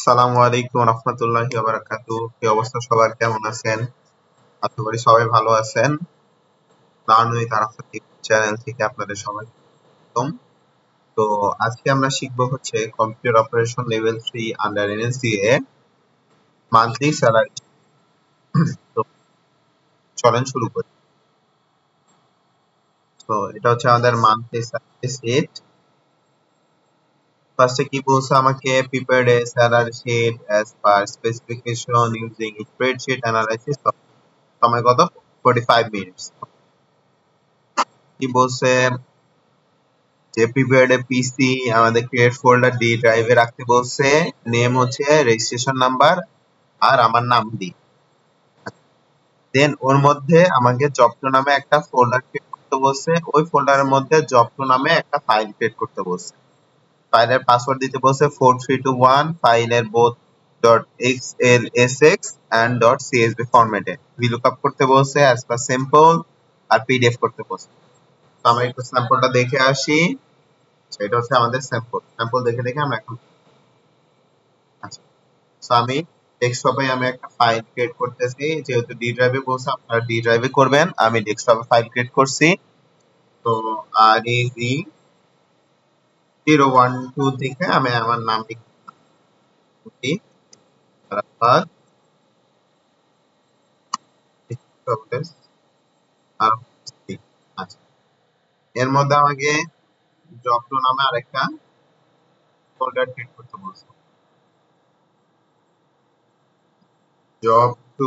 আসসালামু আলাইকুম রহমতুল্লাহি ওয়া বারাকাতুহু। কি অবস্থা সবার, কেমন আছেন? আশা করি সবাই ভালো আছেন। লার্নউইথ আরাফাত চ্যানেল থেকে আপনাদের সবাই স্বাগতম। তো আজকে আমরা শিখব হচ্ছে computer operation level 3 under NSDA monthly salary. তো চলেন শুরু করি। তো এটা হচ্ছে আমাদের মান্থলি স্যালারি শীট। ফার্স্টে কি বলছে আমাকে, prepared a salary sheet as per specification using spreadsheet analysis. সময় কত? 45 মিনিটস। কি বলছে যে প্রিপেয়ার্ড এ পিসি আমাদের ক্রিয়েট ফোল্ডার ডি ড্রাইভে রাখতে বলছে। নেম হচ্ছে রেজিস্ট্রেশন নাম্বার আর আমার নাম দি। দেন ওর মধ্যে আমাকে জব2 নামে একটা ফোল্ডার ক্রিয়েট করতে বলছে। ওই ফোল্ডারের মধ্যে জব2 নামে একটা ফাইল ক্রিয়েট করতে বলছে। ফাইলের পাসওয়ার্ড দিতে বলছে 4321। ফাইলের বোথ .xlsx and .csv ফরম্যাটে ভিলুকআপ করতে বলছে অ্যাজ পার স্যাম্পল আর পিডিএফ করতে বলছে। তো আমরা একটু স্যাম্পলটা দেখে আসি। সেটা হচ্ছে আমাদের স্যাম্পল দেখে দেখে আমরা এখন আচ্ছা। সো আমি ডেস্কটপে আমি একটা ফাইল ক্রিয়েট করতেছি, যেহেতু ডি ড্রাইভে বলছে আপনারা ডি ড্রাইভে করবেন। আমি ডেস্কটপে ফাইল ক্রিয়েট করছি। তো REZ 012 থেকে আমি আমার নাম লিখছি আরাফাত। আচ্ছা, এর মধ্যে আমাকে জব2 নামে আরেকটা ফোল্ডার ক্রিয়েট করতে বলছে। জব2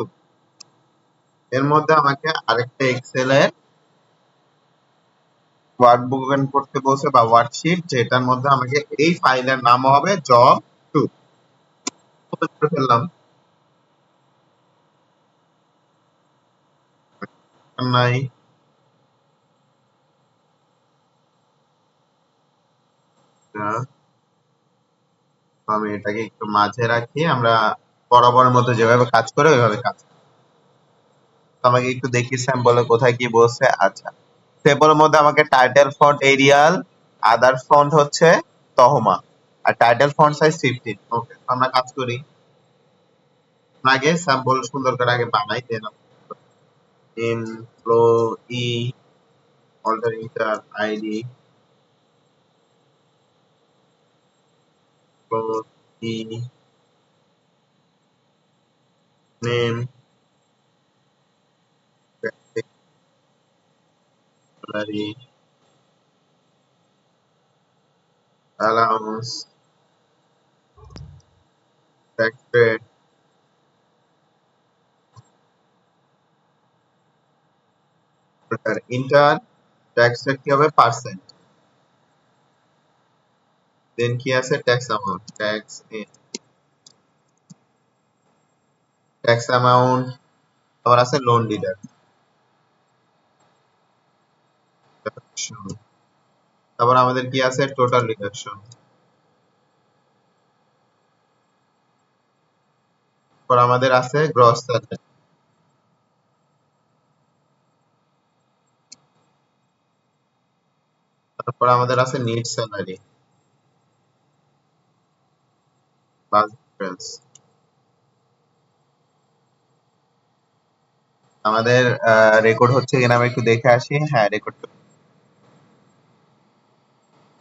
এর মধ্যে আমাকে আরেকটা এক্সেল এর ওয়ার্কবুক ওপেন করতে বলছে বা ওয়ার্কশিট, যেটার মধ্যে আমাকে এই ফাইলের নাম হবে জব2। ওপেন করে ফেললাম। নাই, আমি এটাকে একটু মাঝে রাখি। আমরা বরাবরের মতো যেভাবে কাজ করে ওইভাবে কাজ করি। তো আমাকে একটু দেখি স্যাম্পলে কোথায় কি বলছে। আচ্ছা, স্যাম্পলের মধ্যে আমাকে টাইটেল ফন্ট এরিয়াল, আদার ফন্ট হচ্ছে তহমা, আর টাইটেল ফন্ট সাইজ 15। ওকে, আমরা কাজ করি। আগে স্যাম্পল সুন্দর করে আগে বানাই দেন। এমপ্লয়ি অল্টারিং তার ID, employee name, salary, allowance, tax rate, inter tax rate কি হবে? পার্সেন্ট। দেন কি আছে? Tax amount, tax amount. আবার আছে লোন ডিডাকশন। তারপর আমাদের কি আছে? Total deduction. তারপর আমাদের আছে গ্রস স্যালারি। তারপর আমাদের আছে নিট স্যালারি, প্লাস ডিফারেন্স। আমাদের রেকর্ড হচ্ছে কিনা আমি একটু দেখে আসি। হ্যাঁ, রেকর্ড।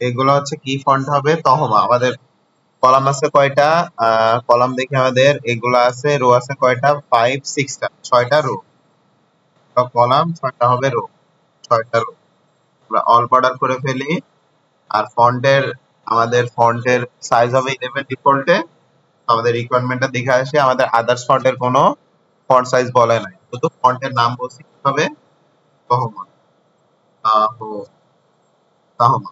এগুলো হচ্ছে কি ফন্ট হবে? তহমা। আমাদের কলাম আছে কয়টা? কলাম দেখি আমাদের এগুলো আছে। রো আছে কয়টা? 6টা, 6টা রো। কলাম 6টা হবে রো, 6টা রো। আমরা অল বর্ডার করে ফেলি। আর ফন্টের আমাদের ফন্টের সাইজ হবে 11 ডিফল্টে। আমাদের রিকোয়ারমেন্টটা দেখে আসি। আমাদের আদার্স ফন্টের কোনো ফন্ট সাইজ বলে নাই, শুধু ফন্টের নাম বলছি কি হবে? তহমা। তাহ- তাহমা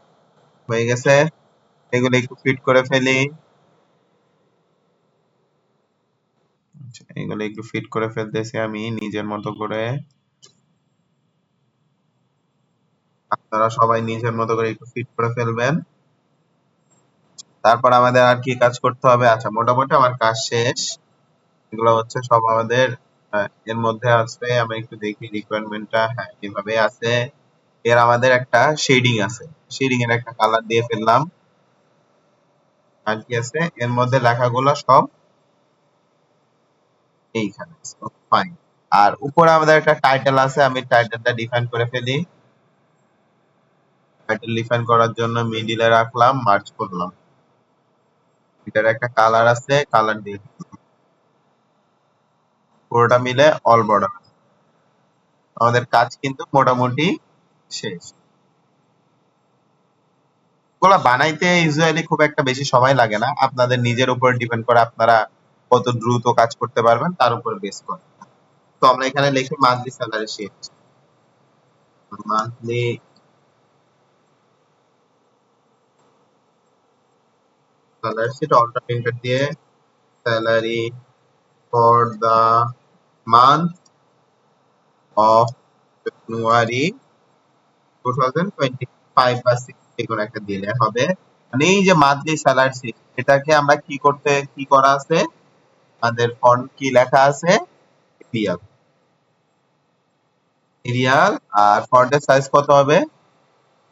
হয়ে গেছে। এগুলো একটু ফিট করে ফেলি। আচ্ছা, এগুলো একটু ফিট করে ফেলতেছি আমি নিজের মতো করে। আপনারা সবাই নিজের মতো করে একটু ফিট করে ফেলবেন। তারপর আমাদের আর কি কাজ করতে হবে? আচ্ছা, মোটামুটি আমার কাজ শেষ। এগুলো হচ্ছে সব আমাদের এর মধ্যে আছে। আমি একটু দেখি রিকোয়ারমেন্টটা। হ্যাঁ, এভাবে আছে। এর আমাদের একটা শেডিং আছে, শেডিং এর একটা কালার দিয়ে ফেললাম। আর কি আছে এর মধ্যে লেখাগুলো সব এইখানে, ফাইন। আর উপরে আমাদের একটা টাইটেল আছে, আমি টাইটেলটা ডিফাইন করে ফেলি। টাইটেল ডিফাইন করার জন্য মিডিলে রাখলাম, মার্জ করলাম। এটার একটা কালার আছে, কালার দিয়ে পুরোটা মিলে অল বর্ডার। আমাদের কাজ কিন্তু মোটামুটি শেষ। এগুলা বানাইতে ইউজুয়ালি খুব একটা বেশি সময় লাগে না, আপনাদের নিজের উপর ডিপেন্ড করে আপনারা কত দ্রুত কাজ করতে পারবেন তার উপর বেস করে। তো আমরা এখানে লিখি monthly salary sheet. Monthly salary sheet অল্টারনেটর দিয়ে salary for the month of January 2025 বা 6 কোনো একটা দিলে হবে। মানে এই যে মান্থলি স্যালারি শিট, এটাকে আমরা কি করা আছে, আমাদের ফন্ট কি লেখা আছে, এরিয়াল। এরিয়াল আর ফন্টের সাইজ কত হবে,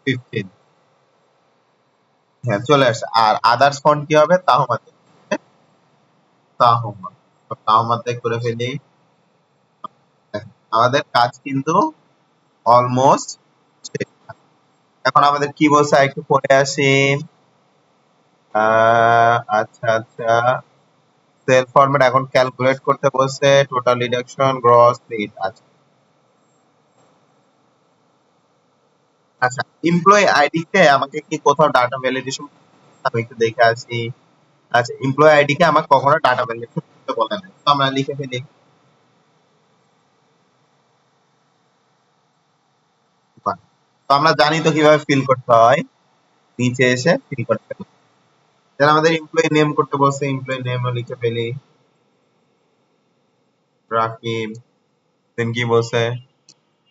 15। হ্যাঁ চলে আসে। আর আদার্স ফন্ট কি হবে, তাহমাতে। তাহমা, তাহমাতে করে ফেলি। আমাদের কাজ কিন্তু অলমোস্ট শেষ। এখন আমাদের কি বলছে একটু পড়ে আসি। আচ্ছা আচ্ছা, সেল ফরম্যাট এখন ক্যালকুলেট করতে বলছে, টোটাল ডিডাকশন গ্রস নিট। আচ্ছা আচ্ছা, এমপ্লয়ি আইডি তে আমাকে কি কোথাও ডাটা ভ্যালিডেশন, আমি একটু দেখে আসি। আচ্ছা, এমপ্লয়ি আইডি কে আমাকে কখনো ডাটা ভ্যালিডেশন করতে বলে না, তো আমরা লিখে ফেলি। তো আমরা জানি তো কিভাবে ফিল করতে হয়, নিচে এসে ফিল করতে হবে। তাহলে আমাদের এমপ্লয়ি নেম করতে বলছে, এমপ্লয়ি নেম লিখে ফেলি রাকিব। দেন কি বলছে,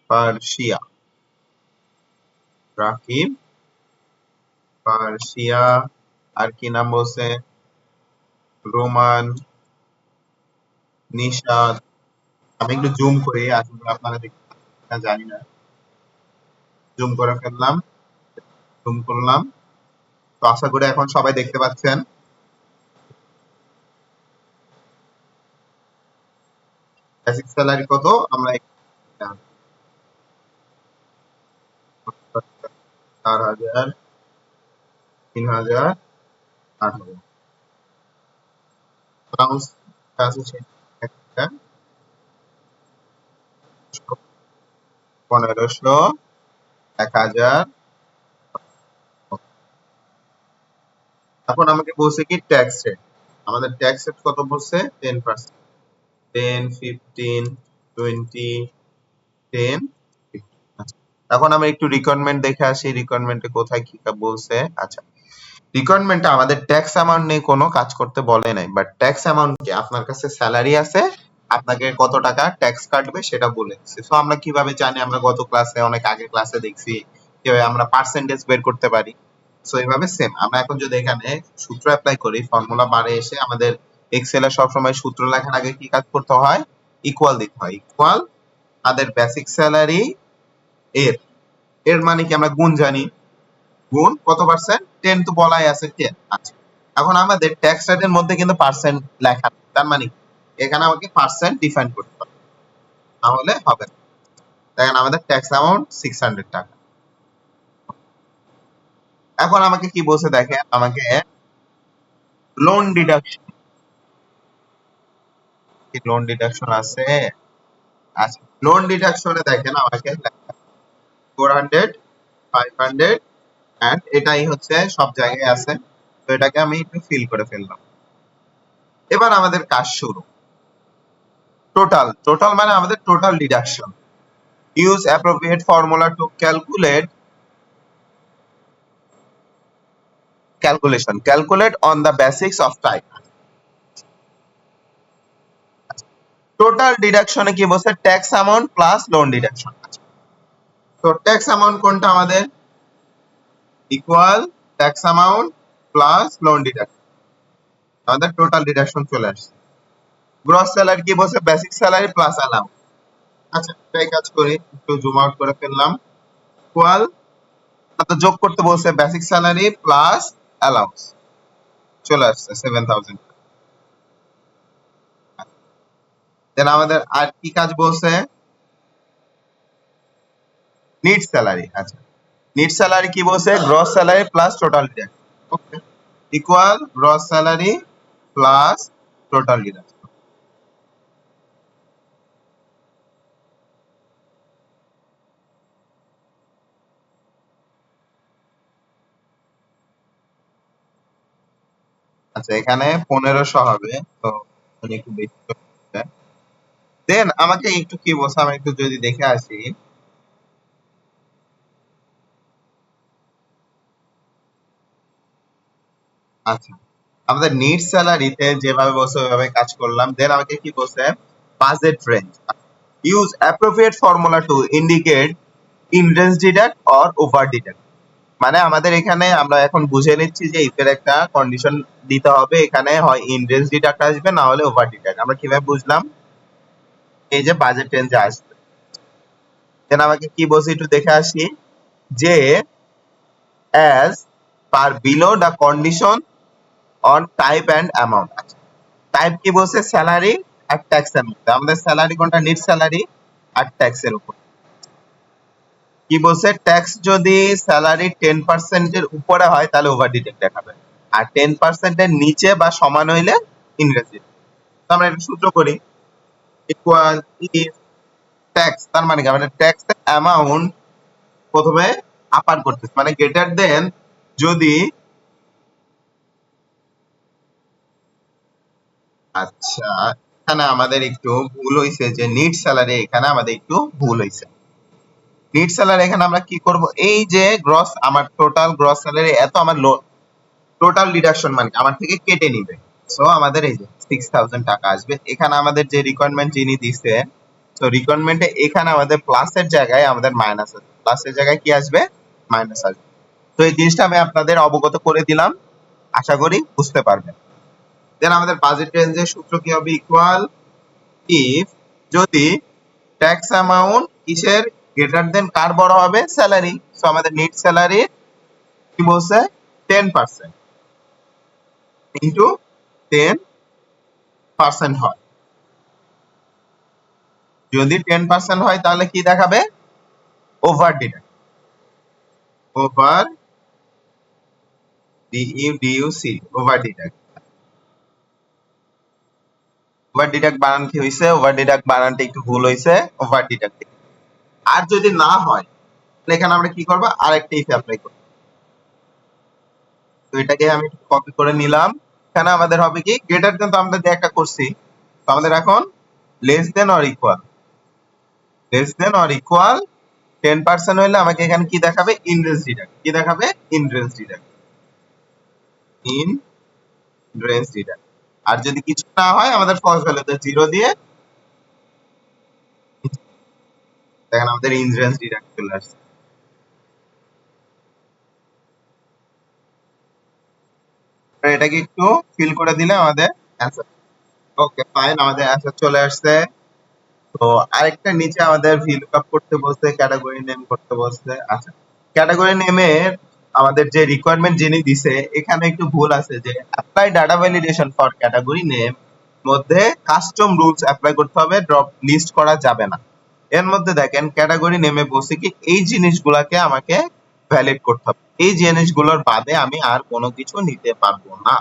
পার্সিয়া। রাকিব পার্সিয়া। আর কি নাম বলছে, রোমান নিশাদ। আমি একটু জুম করি, আসলে আপনারা দেখতে পাচ্ছেন কিনা জানি না। জুম করে ফেললাম, জুম করলাম। তো আশা করি এখন সবাই দেখতে পাচ্ছেন। বেসিক স্যালারি কত, আমরা 4,000, 3,000, 8,000। অ্যালাউন্স আছে একটা 1,500, 1,000। এখন আমাকে বলছে কি ট্যাক্স রেট, আমাদের ট্যাক্স রেট কত বলছে, 10%। 10, 15, 20, 10। আচ্ছা, এখন আমরা একটু রিকোয়ারমেন্ট দেখে আসি, রিকোয়ারমেন্টে কোথায় কি বলছে। আচ্ছা, রিকোয়ারমেন্টে আমাদের ট্যাক্স অ্যামাউন্ট নিয়ে কোনো কাজ করতে বলে নাই, বাট ট্যাক্স অ্যামাউন্ট কি, আপনার কাছে স্যালারি আছে, আপনাকে কত টাকা ট্যাক্স কাটবে সেটা বলে দিচ্ছে। সো আমরা কিভাবে জানি, আমরা গত ক্লাসে অনেক আগে ক্লাসে দেখছি কিভাবে আমরা পার্সেন্টেজ বের করতে পারি। সো এইভাবে সেম আমরা এখন যদি এখানে সূত্র অ্যাপ্লাই করি, ফর্মুলা বারে এসে আমাদের এক্সেল এ সবসময় সূত্র লেখার আগে কি কাজ করতে হয়, ইকুয়াল দিতে হয়। ইকুয়াল আমাদের বেসিক স্যালারি এর, এর মানে কি, আমরা গুণ জানি, গুণ কত পার্সেন্ট, 10 তো বলাই আছে 10। আচ্ছা, এখন আমাদের ট্যাক্স রেটের মধ্যে কিন্তু পার্সেন্ট লেখা নেই। তার মানে এখানে আমাকে পার্সেন্ট ডিফাইন করতে হবে, তাহলে হবে না। দেখেন আমাদের ট্যাক্স অ্যামাউন্ট 600 টাকা। এখন আমাকে কি বলছে দেখেন, আমাকে লোন ডিডাকশন, কি লোন ডিডাকশন আছে। আচ্ছা, লোন ডিডাকশনে দেখেন আমাকে 400, 500 এন্ড এটাই হচ্ছে সব জায়গায় আছে। তো এটাকে আমি একটু ফিল করে ফেললাম। এবার আমাদের কাজ শুরু। টোটাল, টোটাল মানে আমাদের total deduction. Use appropriate formula to calculate on the basics of type. Total ডিডাকশনে কি বলছে, tax amount plus loan deduction. তো ট্যাক্স অ্যামাউন্ট কোনটা আমাদের, equal tax amount plus loan deduction, আমাদের টোটাল ডিডাকশন চলে আসছে। গ্রস স্যালারি কি বলছে, বেসিক স্যালারি প্লাস অ্যালাউন্স। আচ্ছা, এটাই কাজ করি, একটু জুম আউট করে ফেললাম। ইকুয়াল, যোগ করতে বলছে বেসিক স্যালারি প্লাস অ্যালাউন্স। চলে আসছে 7000। দেন আমাদের আর কি কাজ বলছে? Net salary. আচ্ছা, নিট স্যালারি কি বলছে? Gross salary plus total deduction. Okay, equal gross salary plus total deduction. আচ্ছা, এখানে 1500 হবে, তো উনি একটু বেশি করছে। দেন আমাকে একটু কি বলছে, আমি একটু যদি দেখে আসি। আচ্ছা, আমাদের নিট স্যালারিতে যেভাবে বলছে ওইভাবে কাজ করলাম। দেন আমাকে কি বলছে? Budget range, use appropriate formula to indicate in range deduct or over deduct. মানে আমাদের এখানে আমরা এখন বুঝে নিচ্ছি যে ইফের একটা কন্ডিশন দিতে হবে, এখানে হয় ইন রেঞ্জ ডিডাক্ট আসবে, না হলে ওভার ডিডাক্ট। আমরা কিভাবে বুঝলাম? এই যে বাজেট রেঞ্জে আসবে। দেন আমাকে কি বলছে একটু দেখে আসি, যে as per below the condition on type and amount. Type কি বলছে? স্যালারি আর ট্যাক্স এর মধ্যে। আমাদের স্যালারি কোনটা? নিট স্যালারি আর ট্যাক্স এর উপর। কি বলছে? ট্যাক্স যদি স্যালারি 10% এর উপরে হয় তাহলে ওভার ডিডাক্ট দেখাবে, আর 10% এর নিচে বা সমান হইলে ইনভেস্ট। তো আমরা একটা সূত্র করি, ইকুয়াল ইফ ট্যাক্স, তার মানে কি? আমাদের ট্যাক্স অ্যামাউন্ট প্রথমে আপার করতেছে, মানে গ্রেটার দেন, যদি, আচ্ছা, এখানে আমাদের একটু ভুল হইছে, যে নিট স্যালারি এখানে আমাদের একটু ভুল হইছে। নিট স্যালারি এখানে আমরা কি করব? এই যে গ্রস, আমার টোটাল গ্রস স্যালারি এত, আমার টোটাল ডিডাকশন মানে আমার থেকে কেটে নিবে। সো আমাদের এই যে 6000 টাকা আসবে। এখানে আমাদের যে রিকোয়ারমেন্ট যিনি দিছে, তো রিকোয়ারমেন্টে এখানে আমাদের প্লাসের জায়গায় আমাদের মাইনাস আসবে, প্লাসের জায়গায় কি আসবে? মাইনাস আসবে। তো এই জিনিসটা আমি আপনাদের অবগত করে দিলাম, আশা করি বুঝতে পারবেন। দেন আমাদের বাজেট রেঞ্জের সূত্র কি হবে? ইকুয়াল ইফ, যদি ট্যাক্স অ্যামাউন্ট কিসের গ্রেটার দেন, কার বড় হবে? স্যালারি। সো আমাদের নিট স্যালারি কি বলছে? 10% ইন্টু 10% হয়। যদি 10% হয় তাহলে কি দেখাবে? Over deduct. ওভার, ডিইউডিউসি, ওভার ডিডাক্ট। ওভার ডিডাক্ট বানান কি হইছে? ওভার ডিডাক্ট বানানটা একটু ভুল হইছে, ওভার ডিডাক্ট। আর যদি না হয় তাহলে এখানে আমরা কি করব? আরেকটা ইফ অ্যাপ্লাই করব। তো এটাকে আমি কপি করে নিলাম। এখানে আমাদের হবে কি? গ্রেটার দেন তো আমরা যে একটা করছি, তো আমাদের এখন less than or equal. Less than or equal 10% হইলে আমাকে এখানে কি দেখাবে? In range deduct. কি দেখাবে? In range deduct. In range deduct. আর যদি কিছু না হয় আমাদের ফলস ভ্যালুতে 0 দিয়ে দেখেন আমাদের ইন রেঞ্জ ডিডাক্ট চলে আসছে। এটাকে একটু ফিল করে দিলে আমাদের অ্যান্সার। ওকে, ফাইন, আমাদের অ্যান্সার চলে আসছে। তো আরেকটা নিচে আমাদের ভিলুকআপ করতে বলছে, ক্যাটাগরি নেম করতে বলছে। আচ্ছা, ক্যাটাগরি নেমের আমাদের যে রিকোয়ারমেন্ট যিনি দিছে, এখানে একটু ভুল আছে, যে apply data validation for category name মধ্যে কাস্টম রুলস অ্যাপ্লাই করতে হবে, ড্রপ লিস্ট করা যাবে না। এর মধ্যে দেখেন ক্যাটাগরি নেমে বলছে কি, এই জিনিসগুলাকে আমাকে ভ্যালিড করতে হবে, এই জিনিসগুলোর বাদে আমি আর কোনো কিছু নিতে পারবো না।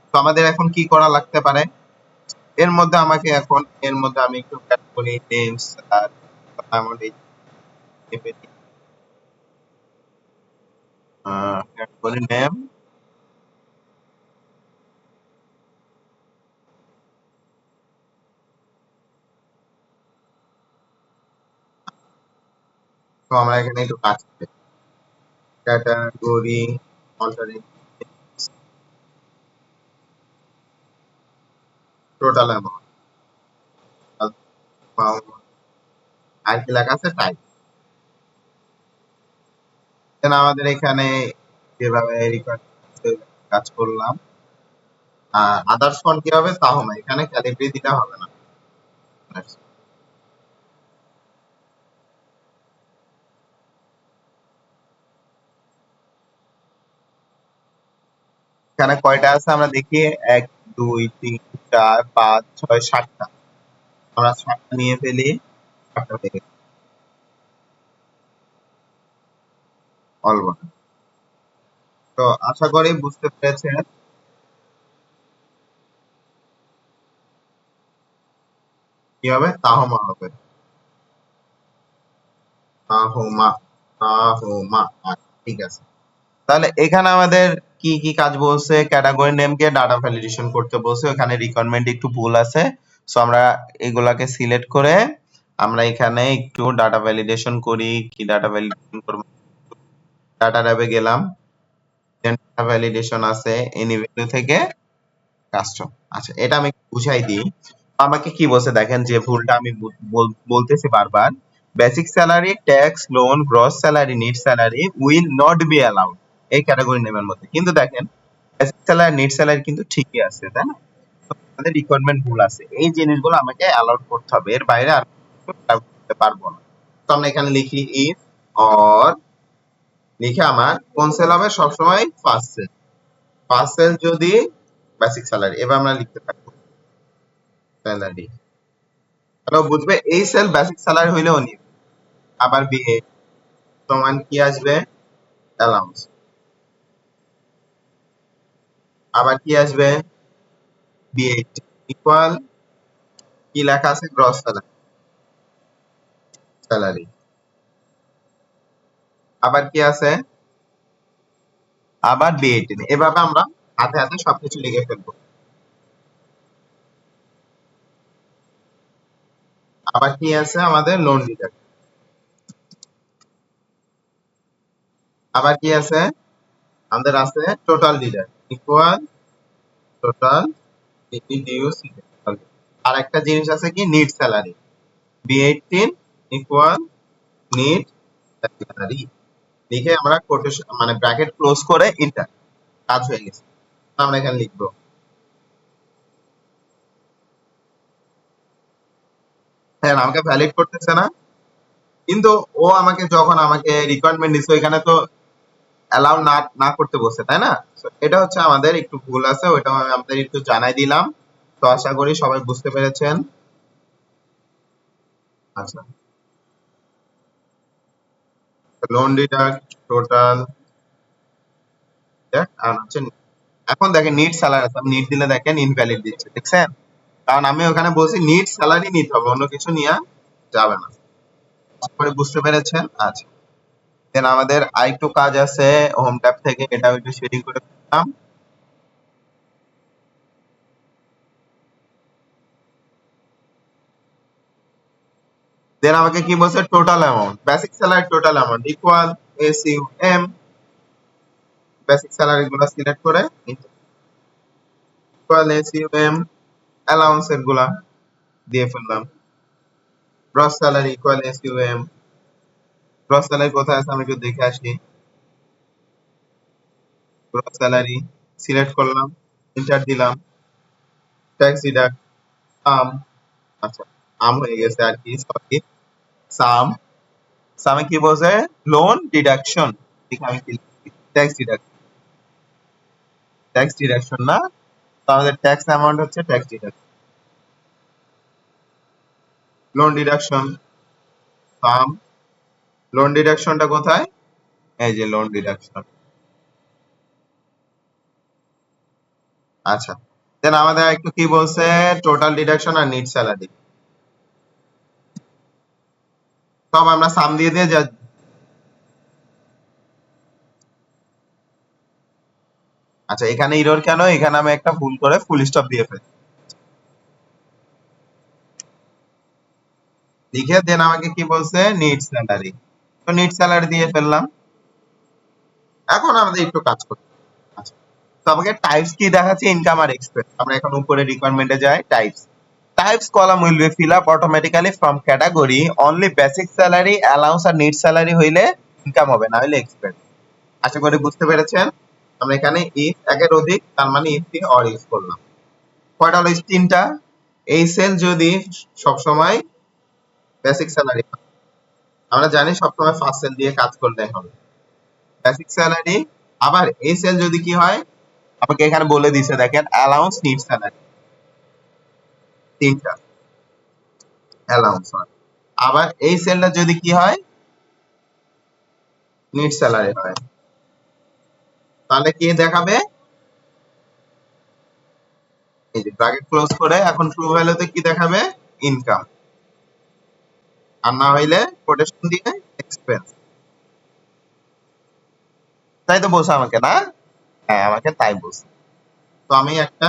তো আমাদের এখন কি করা লাগতে পারে? এর মধ্যে আমাকে এখন, এর মধ্যে আমি একটু ক্যাটাগরি নেমস আর আমাদের ক্যাটাগরি নেম, তো আমরা এখানে একটু কাজ করি। ক্যাটাগরি অল্টারিং টোটাল অ্যামাউন্ট, আর কি লেখা আছে? টাইপ। দেন আমাদের এখানে যেভাবে রিকোয়ার্ড কাজ করলাম। আদার্স ফন্ট কি হবে? তাহমা। এখানে ক্যালিব্রি দিলে হবে না। এখানে কয়টা আছে আমরা দেখি, 1 2 3 4 5 6 7টা। আমরা 7টা নিয়ে ফেলি, 7টা থেকে অল্প। তো আশা করি বুঝতে পেরেছেন কি হবে, তাহমা হবে, তাহমা, তাহমা। আচ্ছা, ঠিক আছে। তাহলে এখানে আমাদের কি কি কাজ বলছে, ক্যাটাগরি নেমকে ডাটা ভ্যালিডেশন করতে বলছে, ওখানে রিকোয়ারমেন্ট একটু ভুল আছে। সো আমরা এগুলাকে সিলেক্ট করে আমরা এখানে একটু ডাটা ভ্যালিডেশন করি। কি ডাটা ভ্যালিডেশন করব, ডাটা ট্যাবে গেলাম, দেন ডাটা ভ্যালিডেশন আছে এনি ভ্যালু থেকে কাস্টম। আচ্ছা, এটা আমি বুঝাই দিই। আমাকে কি বলছে দেখেন, যে ভুলটা আমি বলতেছি বারবার, basic salary, tax, loan, gross salary, net salary will not be allowed এই ক্যাটাগরি নেমের মধ্যে। কিন্তু দেখেন বেসিক স্যালারি, নেট স্যালারি কিন্তু ঠিকই আছে, তাই না? আমাদের রিকোয়ারমেন্ট ভুল আছে, এই জিনিসগুলো আমাকে অ্যালাউড করতে হবে, এর বাইরে আর করতে পারবো না। তো আমরা এখানে লিখি ইফ অর, লিখে আমার কোন সেল হবে সবসময়, ফার্স্ট সেল। ফার্স্ট সেল যদি বেসিক স্যালারি, এবার আমরা লিখতে পারি স্যালারি, তাহলে ও বুঝবে এই সেল বেসিক স্যালারি হইলেও নিবে। আবার বিএ সমান কি আসবে, অ্যালাউন্স। আবার কি আসবে, বিএ ইকুয়াল কি লেখা আছে, গ্রস স্যালারি, স্যালারি। আবার কি আছে, আবার বিএ। এভাবে আমরা হাতে হাতে সবকিছু লিখে ফেলবো। আবার কি আছে আমাদের, লোন ডিডাক্ট। আবার কি আছে আমাদের, আছে total deduct equal total deduce. আর একটা জিনিস আছে কি, নিট স্যালারি, বি18 ইকুয়াল নিট স্যালারি। লিখে আমরা কোটেশন মানে ব্র্যাকেট ক্লোজ করে এন্টার, কাজ হয়ে গেছে। আমরা এখানে লিখবো, হ্যাঁ আমাকে ভ্যালিড করতেছে না, কিন্তু ও আমাকে যখন আমাকে রিকোয়ারমেন্ট দিচ্ছে এখানে তো অ্যালাউ না না করতে বলছে, তাই না? So, এটা হচ্ছে আমাদের একটু ভুল আছে, ওইটা আমি আপনাদের একটু জানাই দিলাম। তো আশা করি সবাই বুঝতে পেরেছেন। আচ্ছা, লোন ডিডাক্ট, টোটাল আর হচ্ছে এখন দেখেন নিট স্যালারি আছে, আমি নিট দিলে দেখেন ইনভ্যালিড দিচ্ছে, দেখছেন? কারণ আমি ওখানে বলছি নিট স্যালারি নিতে হবে, অন্য কিছু নেওয়া যাবে না। তারপরে বুঝতে পেরেছেন? আচ্ছা, দেন আমাদের আরেকটু কাজ আছে হোম ট্যাব থেকে, এটাও একটু শেডিং করে দিলাম। দেন আমাকে কি বলছে, total amount, basic salary total amount equal S U M, basic salary গুলো সিলেক্ট করে ইকুয়াল এসইউএম, অ্যালাউন্স এর গুলা দিয়ে ফেললাম, gross salary equal S U M. Gross salary কোথায় আছে আমি একটু দেখে আসি, গ্রস স্যালারি সিলেক্ট করলাম, এন্টার দিলাম, ট্যাক্স ডিডাক্ট, সাম। আচ্ছা, আম হয়ে গেছে আর কি, সরি, সাম। সামে কি বলছে, লোন ডিডাকশন, ঠিক আমি কি ট্যাক্স ডিডাকশন, ট্যাক্স ডিডাকশন না, তো আমাদের ট্যাক্স অ্যামাউন্ট হচ্ছে ট্যাক্স ডিডাকশন, লোন ডিডাকশন, সাম। লোন ডিডাকশনটা কোথায়, এই যে লোন ডিডাকশন। আচ্ছা, দেন আমাদের একটু কি বলছে, টোটাল ডিডাকশন আর নিট স্যালারি, সব আমরা সাম দিয়ে দিয়ে যা। আচ্ছা, এখানে ইরর কেন, এখানে আমি একটা ভুল করে ফুল স্টপ দিয়ে ফেলি, লিখে দেন আমাকে কি বলছে, নিট স্যালারি, তো নিট স্যালারি দিয়ে ফেললাম। এখন আমাদের একটু কাজ করতে হবে। আচ্ছা, তো আমাকে টাইপস কি দেখাচ্ছে, ইনকাম আর এক্সপেন্স। আমরা এখন উপরে রিকোয়ারমেন্টে যাই, types. Types column will be fill up automatically from category only basic salary, allowance R need salary হইলে ইনকাম হবে, না হইলে এক্সপেন্স। আশা করি বুঝতে পেরেছেন। আমরা এখানে if একের অধিক, তার মানে if দিয়ে or ইউজ করলাম। কয়টা হলো, তিনটা। এই সেল যদি সবসময় বেসিক স্যালারি, আমরা জানি সবসময় ফার্স্ট সেল দিয়ে কাজ করলে হবে বেসিক স্যালারি। আবার এই সেল যদি কি হয়, আমাকে এখানে বলে দিছে দেখেন অ্যালাউন্স নিড স্যালারি, তিনটা অ্যালাউন্স হয়। আবার এই সেলটা যদি কি হয়, নিড স্যালারি হয়, তাহলে কি দেখাবে, এই যে ব্র্যাকেট ক্লোজ করে এখন ট্রু ভ্যালুতে কি দেখাবে, ইনকাম, আর না হইলে কোটেশন দিয়ে এক্সপেন্স। তাই তো বলছে আমাকে না? হ্যাঁ আমাকে তাই বলছে। তো আমি একটা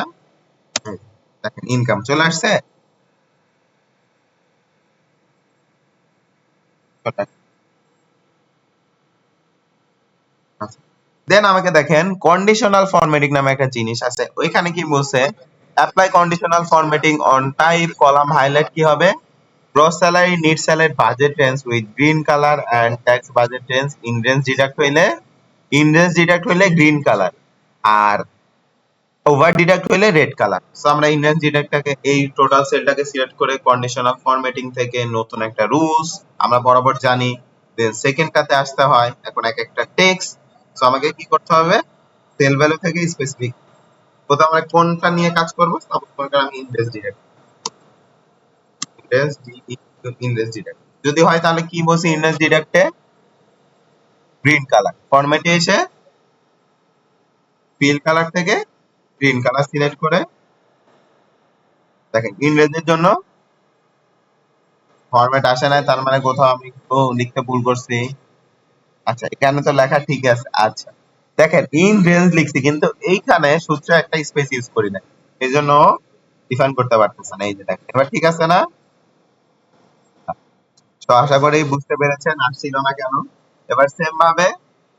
এই দেখেন ইনকাম চলে আসছে। দেন আমাকে দেখেন কন্ডিশনাল ফরম্যাটিং নামে একটা জিনিস আছে, ওইখানে কি বলছে, apply conditional formatting on type column highlight কি হবে, gross salary net salary budget range with green colour and tax budget range in range deduct হইলে গ্রিন কালার, আর ওভার ডিডাক্ট হইলে রেড কালার। সো আমরা ইন রেঞ্জ ডিডাক্টটাকে এই total সেলটাকে select করে কন্ডিশনাল ফরম্যাটিং থেকে নতুন একটা রুলস আমরা বরাবর জানি, দেন সেকেন্ডটাতে আসতে হয় এখন এক একটা টেক্সট। সো আমাকে কি করতে হবে, সেল ভ্যালু থেকে স্পেসিফিক কোথাও আমরা কোনটা নিয়ে কাজ করবো, সাপোজ মনে করেন আমি ইনডেক্স ডিডাক্ট, ইনডেক্স ডিডাক্ট যদি হয় তাহলে কি বলছি, ইনডেক্স ডিডাক্টে গ্রিন কালার ফরম্যাটে এসে ফিল কালার থেকে গ্রিন কালার সিলেক্ট করে দেখেন ইনডেক্সের জন্য ফরম্যাট আসে না, তার মানে কোথাও আমি তো লিখতে ভুল করছি। আচ্ছা এখানে তো লেখা ঠিক আছে। আচ্ছা দেখেন ইন রেঞ্জ লিখছি কিন্তু এইখানে সূত্র একটা স্পেস ইউজ করি না, এই জন্য ডিফাইন করতে পারতেছে না। এই যে দেখেন এবার ঠিক আছে না? তো আশা করি বুঝতে পেরেছেন আসছিল না কেন। এবার সেম ভাবে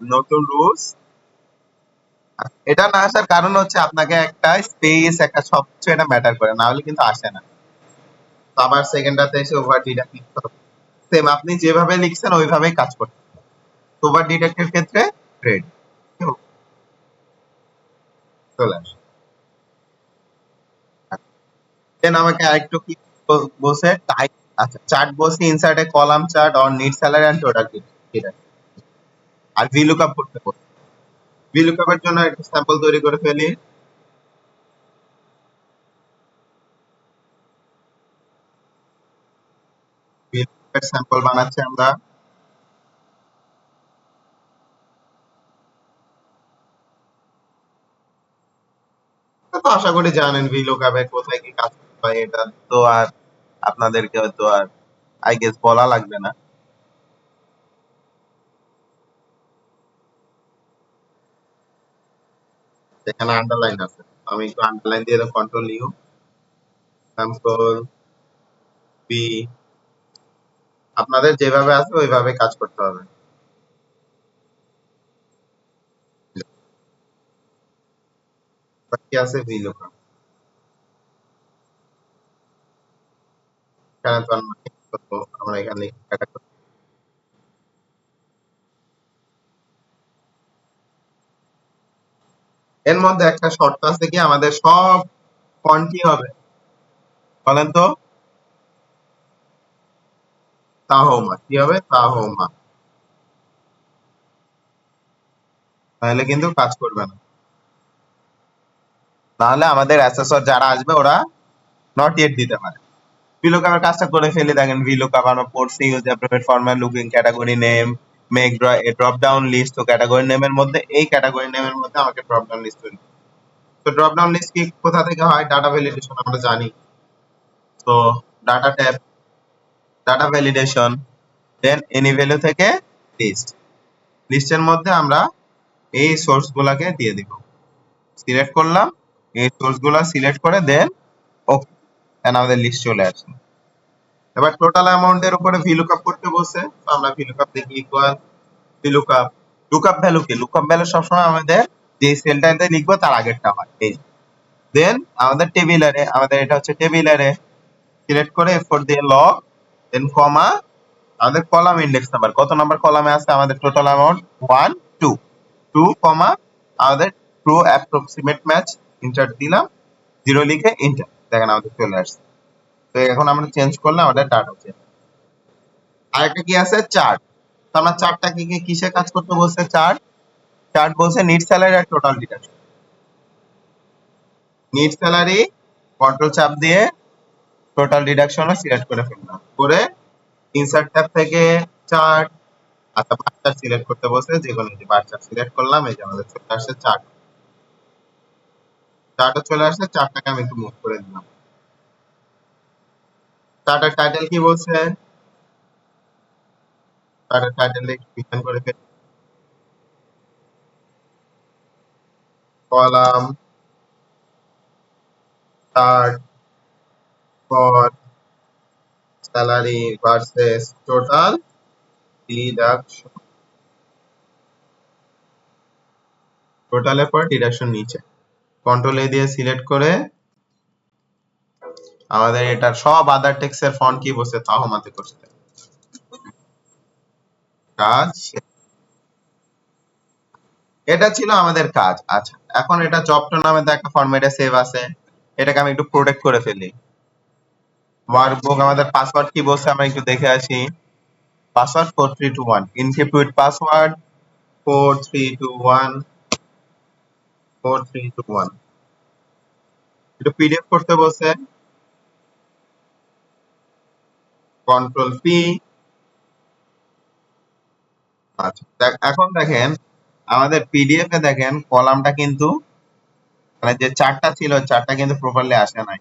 নতুন রুলস, এটা না আসার কারণ হচ্ছে আপনাকে একটা স্পেস একটা সবকিছু এটা ম্যাটার করে, না হলে কিন্তু আসে না। তো আবার সেকেন্ডটাতে এসে ওভার ডিডাক্ট লিখতে হবে, সেম আপনি যেভাবে লিখছেন ওইভাবেই কাজ করতে হবে। ওভার ডিডাক্টের ক্ষেত্রে রেড চলে আসে। দেন আমাকে আরেকটু কি বলছে, টাইপ, আচ্ছা চার্ট বলছে insert a column chart or net salary and total deduct, আর ভিলুকআপ করতে বলছে। ভিলুকআপের জন্য একটা স্যাম্পল তৈরি করে ফেলি। ভিলুকআপের স্যাম্পল বানাচ্ছি আমরা। তো আশা করি জানেন ভিলুকআপে কোথায় কি কাজ করতে হয়, এটা তো আর আপনাদেরকে হয়তো আর আই গেস বলা লাগবে না। এখানে আন্ডারলাইন আছে, আমি একটু আন্ডারলাইন দিয়ে দেবো, কন্ট্রোল ইউ, স্যাম্পল বি, আপনাদের যেভাবে আছে ওইভাবে কাজ করতে হবে। কি আছে ভিলুকআপ, এখানে তো আমরা এখানে এর মধ্যে একটা শর্ত আছে কি, আমাদের সব ফন্ট কি হবে বলেন তো, তাহমা কি হবে, তাহমা, তাহলে কিন্তু কাজ করবে না, তাহলে আমাদের অ্যাসেসর যারা আসবে ওরা নট ইয়েট দিতে পারে। ভিলুকআপের কাজটা করে ফেলি, দেখেন ভিলুকআপ আমরা পড়ছি, use appropriate format looking category name, make drop down list. তো ক্যাটাগরি নেমের মধ্যে এই ক্যাটাগরি নেমের মধ্যে আমাকে ড্রপ ডাউন লিস্ট তৈরি, তো ড্রপ ডাউন লিস্ট কি কোথা থেকে হয়, ডাটা ভ্যালিডেশন আমরা জানি। তো data tab, data validation, than any value থেকে লিস্ট, লিস্টের মধ্যে আমরা এই সোর্স গুলাকে দিয়ে দিব, সিলেক্ট করলাম, এই সোর্স গুলা সিলেক্ট করে দেন ওকে, দেন আমাদের লিস্ট চলে আসে। এবার টোটাল অ্যামাউন্টের উপরে ভিলুকআপ করতে বলছে, তো আমরা ভিলুকআপ দেখি ইকুয়াল ভিলুকআপ, লুকআপ ভ্যালু কি, লুকআপ ভ্যালু সবসময় আমাদের যে সেলটাতে লিখবো তার আগেরটা হয় এই। দেন আমাদের টেবিলারে, আমাদের এটা হচ্ছে টেবিলারে, সিলেক্ট করে এফোর দিয়ে লগ, দেন কমা, আমাদের কলাম ইন্ডেক্স নাম্বার কত নাম্বার কলামে আছে, আমাদের টোটাল অ্যামাউন্ট 1 2 2 কমা আমাদের ট্রু অ্যাপ্রক্সিমেট ম্যাচ, ইন্টার দিলাম, 0 লিখে ইন্টার, দেখেন আমাদের চলে আসছে। তো এখন আমরা চেঞ্জ করলে আমাদের ডাটা চেঞ্জ। আরেকটা কি আছে, চার্ট, তো আমরা চার্টটা কি কিসে কাজ করতে বলছে, চার্ট, চার্ট বলছে নিড স্যালারি আর total deduction. Net salary control চাপ দিয়ে টোটাল ডিডাকশন সিলেক্ট করে ফেললাম, করে ইনসার্ট ট্যাব থেকে চার্ট, আচ্ছা বার চার্ট সিলেক্ট করতে বলছে, যে কোনো যে বার চার্ট সিলেক্ট করলাম, এই যে আমাদের চলে আসছে চার্ট, চার্টও চলে আসছে, চার্টটাকে আমি একটু মুভ করে দিলাম। চার্টের টাইটেল কি বলছে, চার্টের টাইটেল একটু ডিফাইন করে ফেলি, column chart for salary versus total deduction, টোটালের পর ডিডাকশন নিচে কন্ট্রোল এ দিয়ে সিলেক্ট করে আমাদের এটার সব আদার টেক্সটের ফন্ট কি বলছে তাহমাতে করতে কাজ শেষ। এটা ছিল আমাদের কাজ। আচ্ছা এখন এটা জবটো নামে তো একটা ফরম্যাটে সেভ আছে, এটাকে আমি একটু প্রোটেক্ট করে ফেলি। ওয়ার্কবুক আমাদের পাসওয়ার্ড কি বলছে আমরা একটু দেখে আসি। Password 4321, encrypt with password 4321 4321। একটু পিডিএফ করতে বলছে, কন্ট্রোল পি। আচ্ছা এখন দেখেন আমাদের পিডিএফ এ দেখেন কলামটা কিন্তু মানে যে চারটা ছিল চারটা কিন্তু প্রপারলি আসে নাই,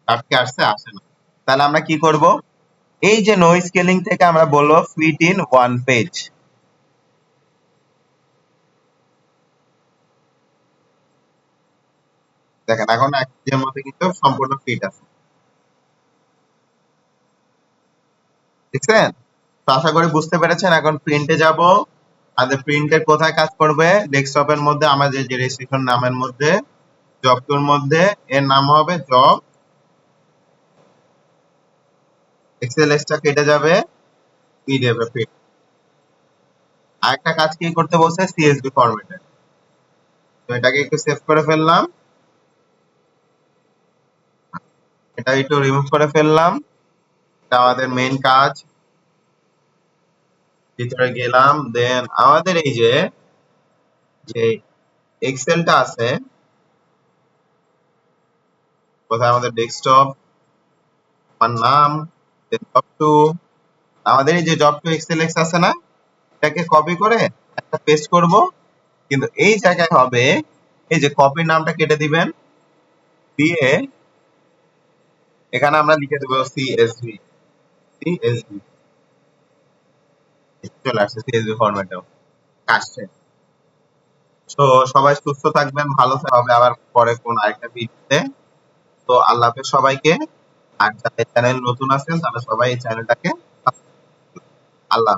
চারটে আসছে আসে না। তাহলে আমরা কি করব, এই যে নো স্কেলিং থেকে আমরা বলবো ফিট ইন ওয়ান পেজ, দেখেন এখন এক পেজের মধ্যে কিন্তু সম্পূর্ণ ফিট আছে, দেখছেন? তো আশা করি বুঝতে পেরেছেন। এখন প্রিন্টে যাব, আমাদের প্রিন্টের কোথায় কাজ করবে, ডেস্কটপের মধ্যে আমাদের যে রেজিস্ট্রেশন নামের মধ্যে জব টুর মধ্যে এর নাম হবে জব, এক্সএলএসটা কেটে যাবে পিডিএফ এ প্রিন্ট। আরেকটা কাজ কি করতে বলছে, সিএসভি ফরম্যাটে, তো এটাকে একটু সেভ করে ফেললাম, এটা একটু রিমুভ করে ফেললাম, এটা আমাদের মেইন কাজ। ভিতরে গেলাম, দেন আমাদের এই যে যে এক্সেলটা আছে, কোথায় আমাদের ডেস্কটপ, আমার নাম, জব টু, আমাদের এই যে জব টু এক্সএলএক্স আছে না, এটাকে কপি করে একটা পেস্ট করব, কিন্তু এই জায়গায় হবে এই যে কপির নামটা কেটে দিবেন, দিয়ে এখানে আমরা লিখে দেবো সিএসভি, সিএসভি চলে আসছে, সিএসভি ফরম্যাটেও আসছে। তো সবাই সুস্থ থাকবেন, ভালো হবে আবার পরে কোন আরেকটা ভিডিওতে। তো আল্লাহ হাফেজ সবাইকে। আর যারা চ্যানেল নতুন আছেন তারা সবাই এই চ্যানেলটাকে আল্লাহ